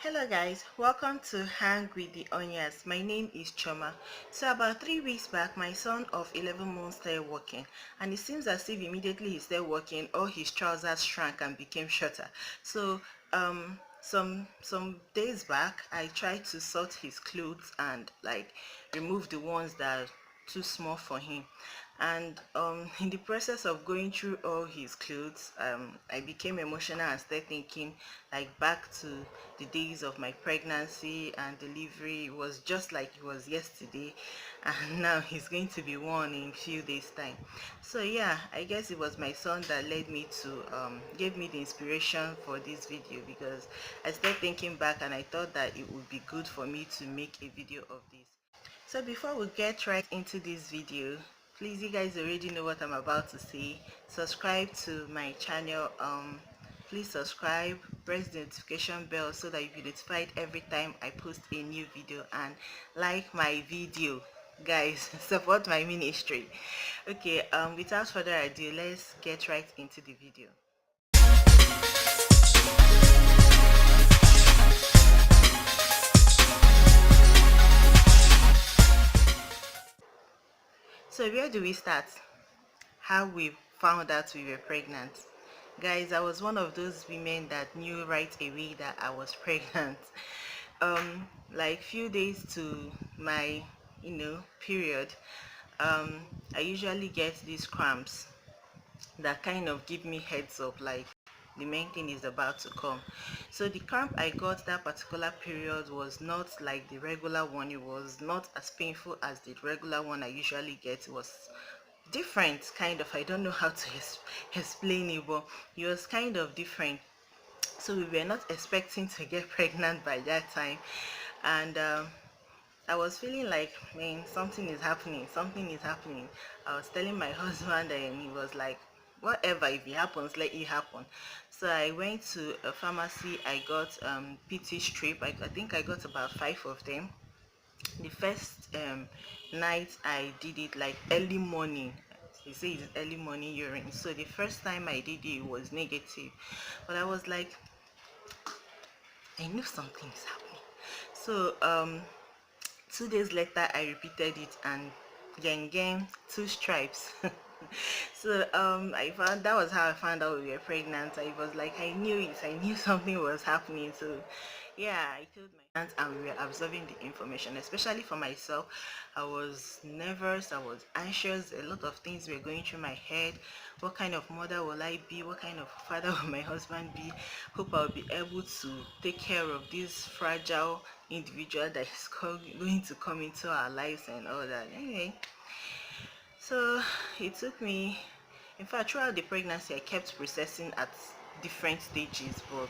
Hello guys, welcome to Hang with the Onions. My name is Choma. So about 3 weeks back, my son of 11 months started walking, and it seems as if immediately he started walking, all his trousers shrank and became shorter. So some days back, I tried to sort his clothes and like remove the ones that are too small for him. And in the process of going through all his clothes, I became emotional and started thinking like back to the days of my pregnancy and delivery. It was just like it was yesterday, and now he's going to be one in few days time. So yeah, I guess it was my son that led me to gave me the inspiration for this video, because I started thinking back and I thought that it would be good for me to make a video of this. So before we get right into this video, please, you guys already know what I'm about to say. Subscribe to my channel. Please subscribe, press the notification bell so that you'll be notified every time I post a new video, and like my video, guys. Support my ministry. Okay, without further ado, let's get right into the video. So where do we start? How we found out we were pregnant. Guys, I was one of those women that knew right away that I was pregnant. Like few days to my period, um I usually get these cramps that kind of give me heads up, like the main thing is about to come. So the cramp I got that particular period was not like the regular one. It was not as painful as the regular one I usually get. It was different, kind of. I don't know how to explain it, but it was kind of different. So we were not expecting to get pregnant by that time, and I was feeling like, man, something is happening, something is happening. I was telling my husband, and he was like, whatever, if it happens, let it happen. So I went to a pharmacy. I got PT strip. I think I got about 5 of them. The first night I did it like early morning. They say it's early morning urine. So the first time I did it was negative, but I was like, I knew something is happening. So 2 days later I repeated it, and gang 2 stripes. So I found that was how I found out we were pregnant. I was like, I knew it, I knew something was happening. So yeah, I told my aunt, and we were absorbing the information. Especially for myself, I was nervous, I was anxious. A lot of things were going through my head. What kind of mother will I be? What kind of father will my husband be? Hope I'll be able to take care of this fragile individual that is going to come into our lives and all that. Anyway, so it took me, in fact, throughout the pregnancy I kept processing at different stages, but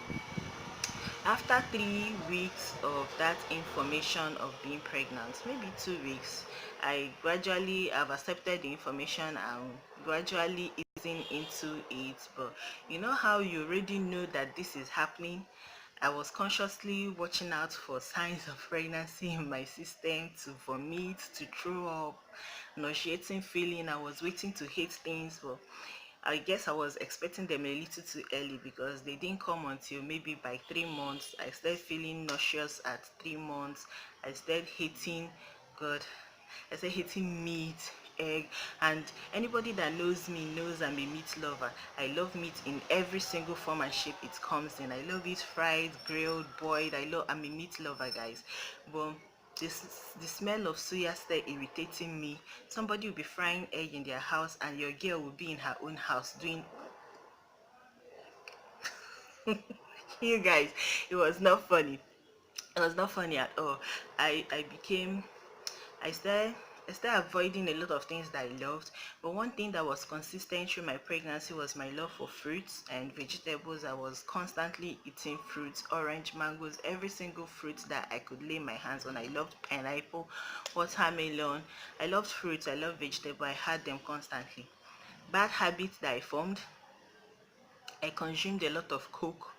after 3 weeks of that information of being pregnant, maybe 2 weeks, I gradually have accepted the information and gradually easing into it. But you know how you already know that this is happening? I was consciously watching out for signs of pregnancy in my system, to vomit, to throw up, nauseating feeling. I was waiting to hate things, but I guess I was expecting them a little too early, because they didn't come until maybe by 3 months. I started feeling nauseous at 3 months. I started hating, God, I started hating meat, egg, and anybody that knows me knows I'm a meat lover. I love meat in every single form and shape it comes in. I love it fried, grilled, boiled. I'm a meat lover, guys. But the smell of soya started irritating me. Somebody will be frying egg in their house, and your girl will be in her own house doing you guys, it was not funny. It was not funny at all. I became, I started I started avoiding a lot of things that I loved. But one thing that was consistent through my pregnancy was my love for fruits and vegetables. I was constantly eating fruits, orange, mangoes, every single fruit that I could lay my hands on. I loved pineapple, watermelon. I loved fruits, I loved vegetable. I had them constantly. Bad habits that I formed: I consumed a lot of Coke,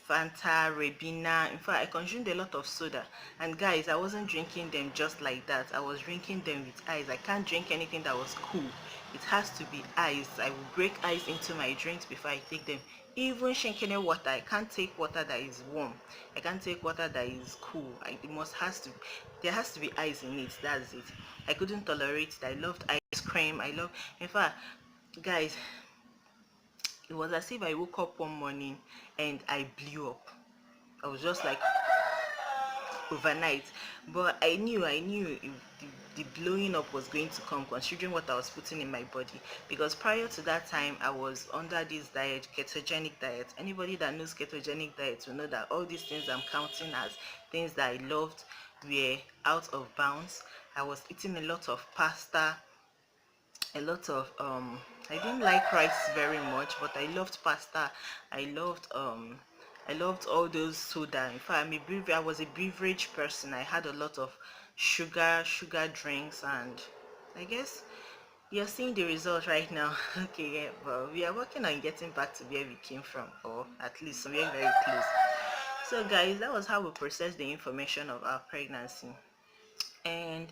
Fanta, Rebina. In fact, I consumed a lot of soda. And guys, I wasn't drinking them just like that. I was drinking them with ice. I can't drink anything that was cool. It has to be ice. I will break ice into my drinks before I take them. Even shankene water, I can't take water that is warm. I can't take water that is cool. It must has to, there has to be ice in it. That's it. I couldn't tolerate it. I loved ice cream. I love. In fact, guys, it was as if I woke up one morning and I blew up. I was just like overnight. But I knew the blowing up was going to come, considering what I was putting in my body. Because prior to that time, I was under this diet, ketogenic diet. Anybody that knows ketogenic diet will know that all these things I'm counting as things that I loved were out of bounds. I was eating a lot of pasta, a lot of I didn't like rice very much, but I loved pasta. I loved all those soda. In fact, I was a beverage person. I had a lot of sugar drinks, and I guess you're seeing the result right now. Okay, yeah, but we are working on getting back to where we came from, or at least somewhere very close. So guys, that was how we processed the information of our pregnancy. And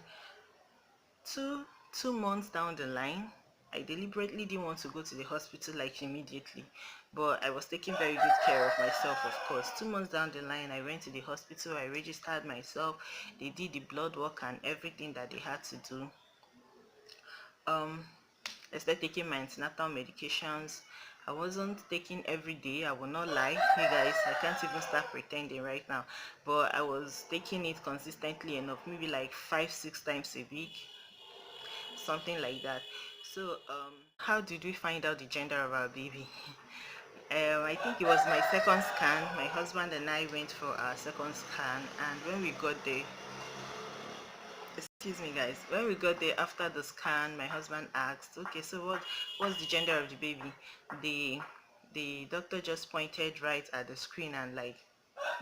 two two months down the line, I deliberately didn't want to go to the hospital like immediately, but I was taking very good care of myself, of course. 2 months down the line, I went to the hospital. I registered myself. They did the blood work and everything that they had to do. um I started taking my antenatal medications. I wasn't taking every day, I will not lie. Hey guys, I can't even start pretending right now, but I was taking it consistently enough, maybe like 5 6 times a week, something like that. So how did we find out the gender of our baby? I think it was my second scan. My husband and I went for our second scan, and when we got there, excuse me guys, when we got there after the scan, my husband asked, okay, so what's the gender of the baby? The doctor just pointed right at the screen and like,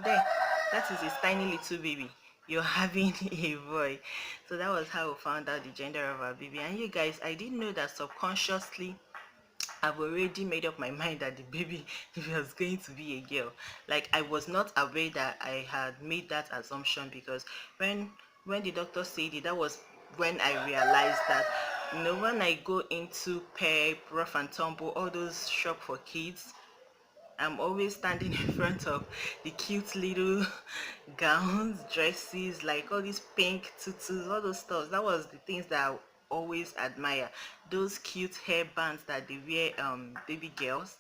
there, that is his tiny little baby. You're having a boy. So that was how we found out the gender of our baby. And you guys, I didn't know that subconsciously I've already made up my mind that the baby was going to be a girl. Like, I was not aware that I had made that assumption, because when when the doctor said it, that was when I realized that, when I go into pep, rough and tumble, all those shop for kids, I'm always standing in front of the cute little gowns, dresses, like all these pink tutus, all those stuff. That was the things that I always admire. Those cute hair bands that they wear, baby girls.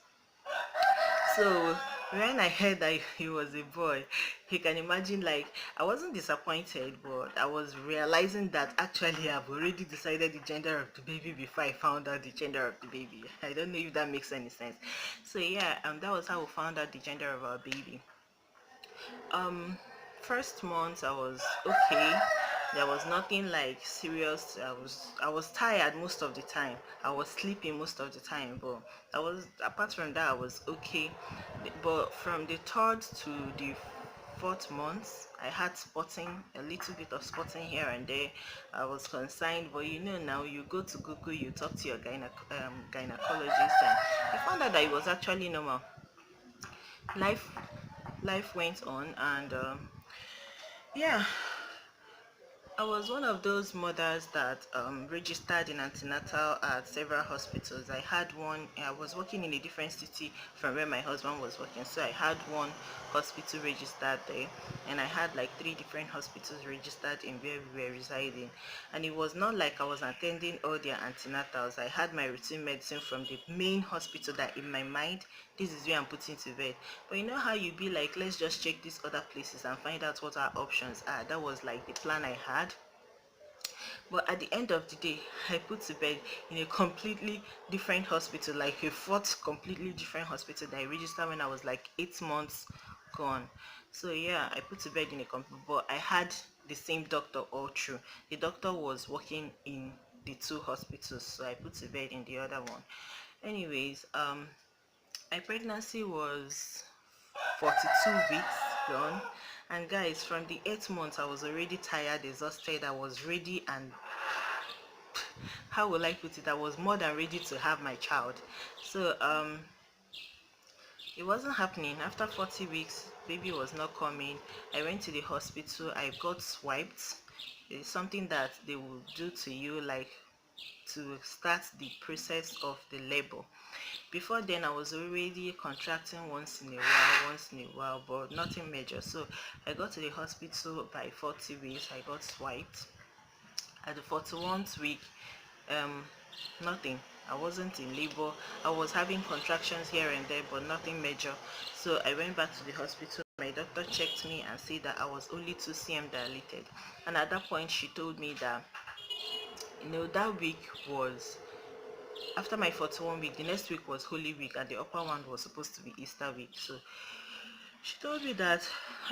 So when I heard that he was a boy, you can imagine, like, I wasn't disappointed, but I was realizing that actually I've already decided the gender of the baby before I found out the gender of the baby. I don't know if that makes any sense. So yeah, that was how we found out the gender of our baby. um First month I was okay. There was nothing like serious. I was tired most of the time. I was sleeping most of the time, but I was apart from that I was okay. But from the third to the fourth month, I had spotting, a little bit of spotting here and there. I was concerned, but now you go to Google, you talk to your gynecologist, and I found out that it was actually normal. Life life went on, and yeah, I was one of those mothers that registered in antenatal at several hospitals. I was working in a different city from where my husband was working, so I had one hospital registered there, and I had like three different hospitals registered in where we were residing. And it was not like I was attending all their antenatals. I had my routine medicine from the main hospital that in my mind, this is where I'm putting to bed. But you know how you be like, let's just check these other places and find out what our options are. That was like the plan I had. But at the end of the day, I put to bed in a completely different hospital, like a fourth completely different hospital that I registered when I was like 8 months gone. So yeah, I put to bed in a complete, but I had the same doctor all through. The doctor was working in the two hospitals, so I put to bed in the other one. Anyways, my pregnancy was 42 weeks gone. And guys, from the 8 months, I was already tired, exhausted. I was ready, and how will I put it? I was more than ready to have my child. So it wasn't happening. After 40 weeks, baby was not coming. I went to the hospital. I got swiped. It's something that they will do to you, like to start the process of the labor. Before then, I was already contracting once in a while, but nothing major. So I got to the hospital by 40 weeks. I got swiped at the 41st week. um Nothing. I wasn't in labor. I was having contractions here and there, but nothing major. So I went back to the hospital. My doctor checked me and said that I was only 2 cm dilated. And at that point, she told me that, that week was after my 41 week. The next week was Holy Week, and the upper one was supposed to be Easter week. So she told me that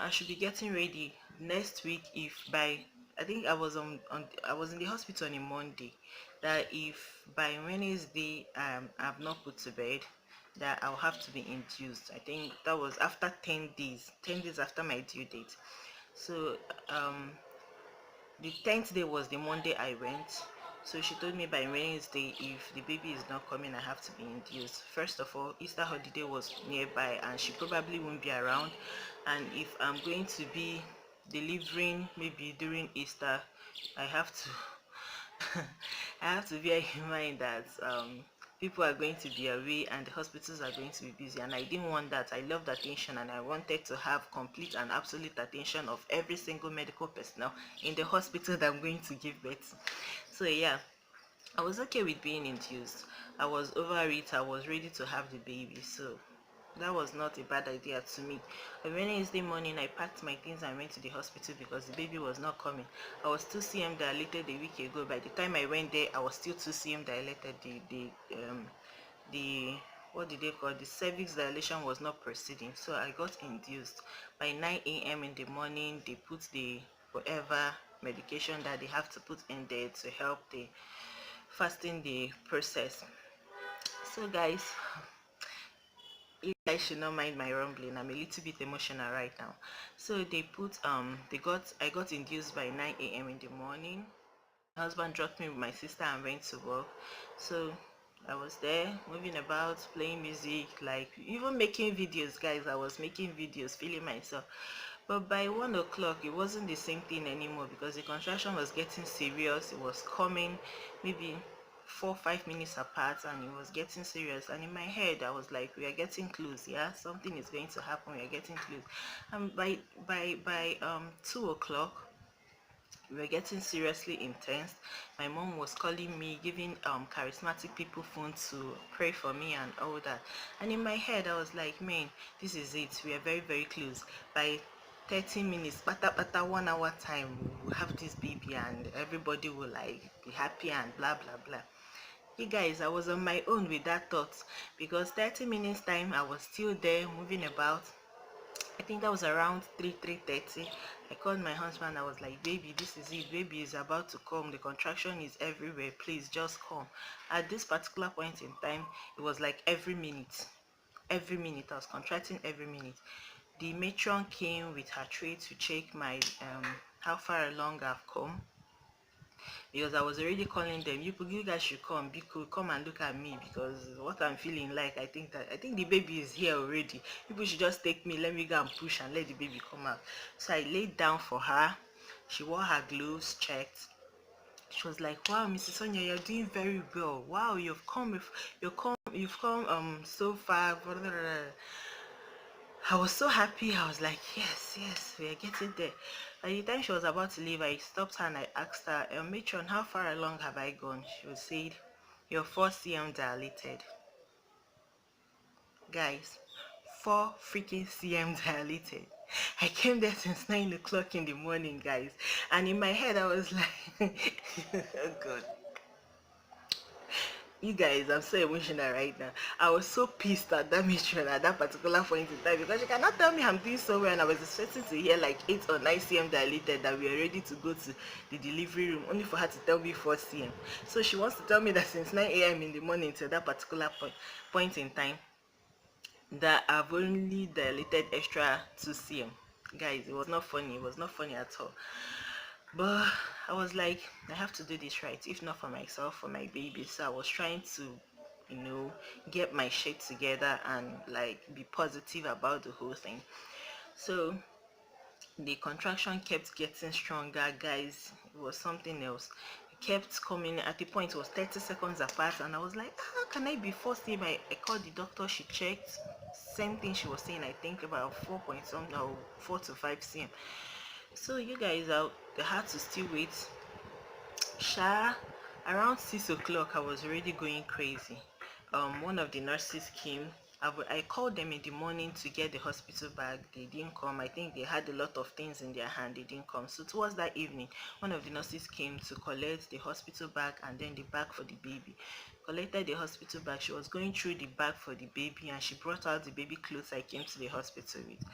I should be getting ready next week. If by, I think I was in the hospital on a Monday, that if by Wednesday I've not put to bed, that I'll have to be induced. I think that was after 10 days, 10 days after my due date. So um the 10th day was the Monday I went. So she told me by Wednesday, if the baby is not coming, I have to be induced. First of all, Easter holiday was nearby and she probably won't be around. And if I'm going to be delivering maybe during Easter, I have to I have to bear in mind that people are going to be away and the hospitals are going to be busy, and I didn't want that. I loved attention and I wanted to have complete and absolute attention of every single medical personnel in the hospital that I'm going to give birth. So yeah, I was okay with being induced. I was over it. I was ready to have the baby. So that was not a bad idea to me. On Wednesday morning, I packed my things and went to the hospital because the baby was not coming. I was 2 cm dilated a week ago. By the time I went there, I was still 2 cm dilated. The what did they call the cervix dilation was not proceeding, so I got induced. By 9 a.m. in the morning, they put the whatever medication that they have to put in there to help the fasting the process. So guys, you guys should not mind my rumbling. I'm a little bit emotional right now. So I got induced by 9 a.m. in the morning. My husband dropped me with my sister and went to work. So I was there moving about, playing music, like even making videos. Guys, I was making videos, feeling myself. But by 1 o'clock, it wasn't the same thing anymore because the contraction was getting serious. It was coming maybe 4 5 minutes apart, and it was getting serious. And in my head, I was like, we are getting close. Yeah, something is going to happen. We are getting close. And by 2 o'clock, we were getting seriously intense. My mom was calling me, giving charismatic people phone to pray for me and all that. And in my head, I was like, man, this is it. We are very, very close. By 30 minutes, bata 1 hour time, we'll have this baby and everybody will like be happy and blah blah blah. You guys, I was on my own with that thought because 30 minutes time I was still there moving about. I think that was around 3:30. I called my husband. I was like, baby, this is it. Baby is about to come. The contraction is everywhere. Please just come. At this particular point in time, it was like every minute. Every minute. I was contracting every minute. The matron came with her tray to check my how far along I've come, because I was already calling them, you guys should come, come and look at me, because what I'm feeling like, I think the baby is here already. People should just take me, let me go and push and let the baby come out. So I laid down for her. She wore her gloves, checked. She was like, wow, Mrs. Sonia, you're doing very well. Wow, you've come so far. I was so happy. I was like, yes, yes, we are getting there. By the time she was about to leave, I stopped her and I asked her, matron, how far along have I gone? She was said, you're 4 cm dilated. Guys, 4 freaking cm dilated. I came there since 9 o'clock in the morning, guys. And in my head, I was like, oh God. You guys, I'm so emotional right now. I was so pissed at that mission at that particular point in time because she cannot tell me I'm doing so well, and I was expecting to hear like 8 or 9 cm dilated, that we are ready to go to the delivery room, only for her to tell me 4 cm. So she wants to tell me that since 9 a.m. in the morning till that particular point in time, that I've only dilated extra 2 cm. Guys, it was not funny. It was not funny at all. But I was like, I have to do this right, if not for myself, for my baby. So I was trying to, get my shit together and like be positive about the whole thing. So the contraction kept getting stronger, guys. It was something else. It kept coming. At the point it was 30 seconds apart, and I was like, how can I be 4 cm? I called the doctor, she checked, same thing she was saying, I think about 4 point something or 4 to 5 cm. So you guys out, they had to still wait. Sha, around 6 o'clock, I was already going crazy. One of the nurses came. I called them in the morning to get the hospital bag. They didn't come. I think they had a lot of things in their hand. They didn't come. So towards that evening, one of the nurses came to collect the hospital bag and then the bag for the baby. Collected the hospital bag. She was going through the bag for the baby and she brought out the baby clothes I came to the hospital with.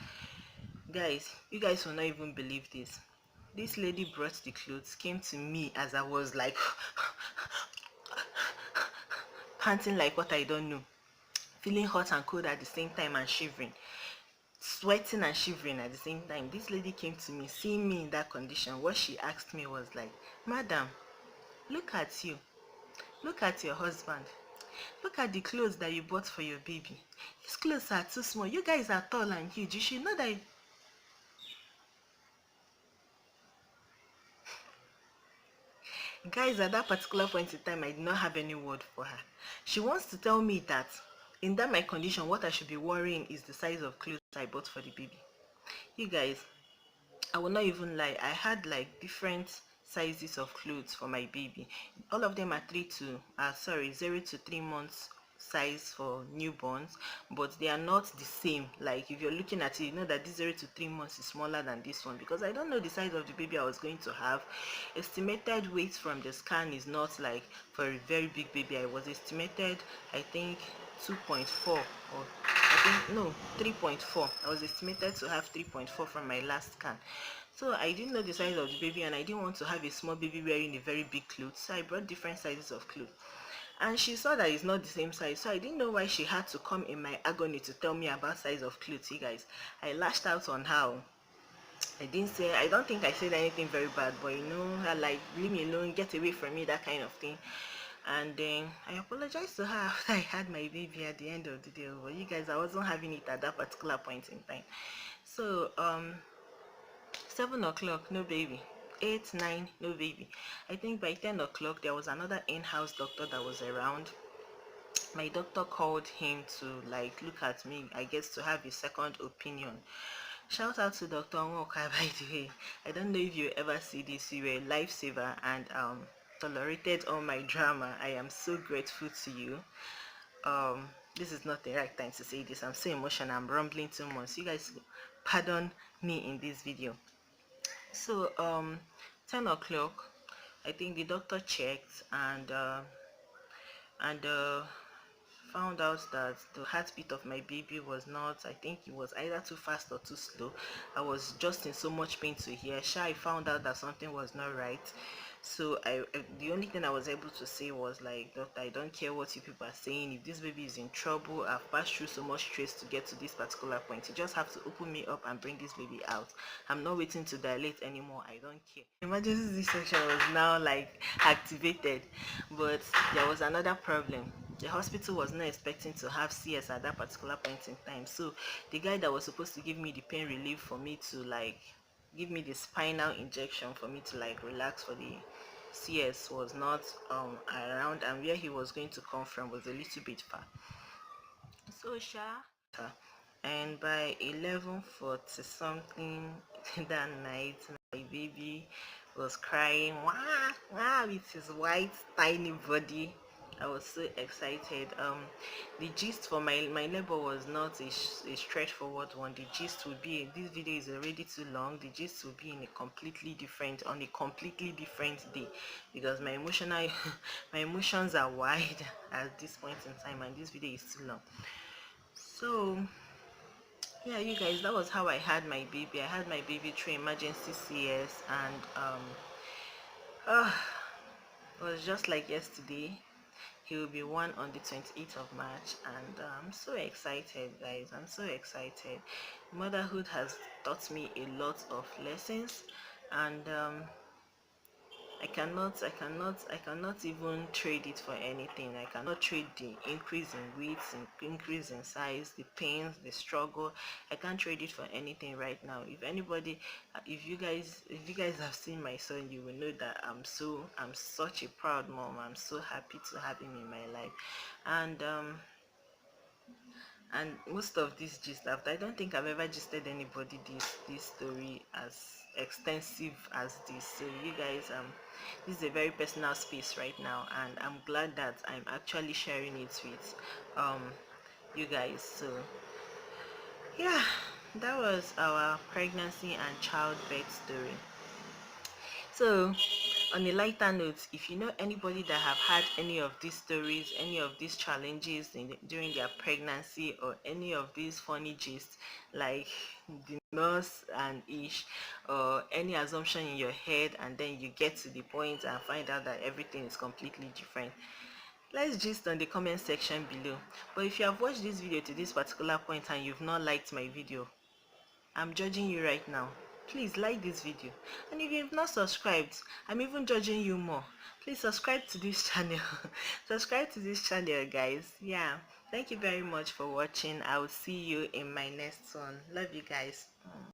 Guys, you guys will not even believe this. This lady brought the clothes, came to me as I was like panting like what I don't know, feeling hot and cold at the same time and shivering, sweating and shivering at the same time. This lady came to me, seeing me in that condition. What she asked me was like, madam, look at you, look at your husband, look at the clothes that you bought for your baby. These clothes are too small. You guys are tall and huge. You should know that. Guys, at that particular point in time, I did not have any word for her. She wants to tell me that in that my condition, what I should be worrying is the size of clothes I bought for the baby. You guys, I will not even lie, I had like different sizes of clothes for my baby. All of them are 0 to 3 months size for newborns, but they are not the same. Like if you're looking at it, you know that this 0 to 3 months is smaller than this one, because I don't know the size of the baby I was going to have. Estimated weight from the scan is not like for a very big baby. I was estimated, I think, 2.4, or I think no, 3.4. I was estimated to have 3.4 from my last scan. So I didn't know the size of the baby and I didn't want to have a small baby wearing a very big clothes. So I brought different sizes of clothes. And she saw that it's not the same size. So I didn't know why she had to come in my agony to tell me about size of clothes. You guys, I lashed out on her. I didn't say, I don't think I said anything very bad, but you know, I like, leave me alone, get away from me, that kind of thing. And then I apologized to her after I had my baby at the end of the day. But you guys, I wasn't having it at that particular point in time. So 7 o'clock, no baby. 8, 9, no baby. I think by 10 o'clock there was another in-house doctor that was around. My doctor called him to like look at me, I guess, to have a second opinion. Shout out to Dr. Nwoka, by the way. I don't know if you ever see this. You were a lifesaver and tolerated all my drama. I am so grateful to you. This is not the right time to say this. I'm so emotional. I'm rumbling too much. So you guys pardon me in this video. So 10 o'clock, I think the doctor checked and found out that the heartbeat of my baby was not, I think it was either too fast or too slow. I was just in so much pain to hear. I found out that something was not right. So the only thing I was able to say was like, doctor, I don't care what you people are saying. If this baby is in trouble, I've passed through so much stress to get to this particular point. You just have to open me up and bring this baby out. I'm not waiting to dilate anymore. I don't care. Emergency C-section was now like activated, but there was another problem. The hospital was not expecting to have CS at that particular point in time. So the guy that was supposed to give me the pain relief for me to like give me the spinal injection for me to like relax for the CS was not around, and where he was going to come from was a little bit far. So and by 11:40 something that night, my baby was crying wah, wah, with his white tiny body. I was so excited. The gist for my labor was not a straightforward one. The gist would be, this video is already too long, the gist will be in a completely different, on a completely different day, because my emotional my emotions are wide at this point in time and this video is too long. So yeah, you guys, that was how I had my baby. I had my baby through emergency CS, and it was just like yesterday. He will be one on the 28th of March, and I'm so excited, guys. I'm so excited. Motherhood has taught me a lot of lessons, and I cannot even trade it for anything. I cannot trade the increase in weight, increase in size, the pains, the struggle. I can't trade it for anything right now. If anybody, if you guys have seen my son, you will know that I'm such a proud mom. I'm so happy to have him in my life. And um and most of this gist, after, I don't think I've ever gisted anybody this story as extensive as this. So you guys, this is a very personal space right now, and I'm glad that I'm actually sharing it with um you guys. So yeah, that was our pregnancy and childbirth story. So, on a lighter note, if you know anybody that have had any of these stories, any of these challenges during their pregnancy, or any of these funny gists like the nurse and ish, or any assumption in your head, and then you get to the point and find out that everything is completely different, let's gist on the comment section below. But if you have watched this video to this particular point and you've not liked my video, I'm judging you right now. Please like this video. And if you've not subscribed, I'm even judging you more. Please subscribe to this channel. Subscribe to this channel, guys. Yeah. Thank you very much for watching. I will see you in my next one. Love you guys.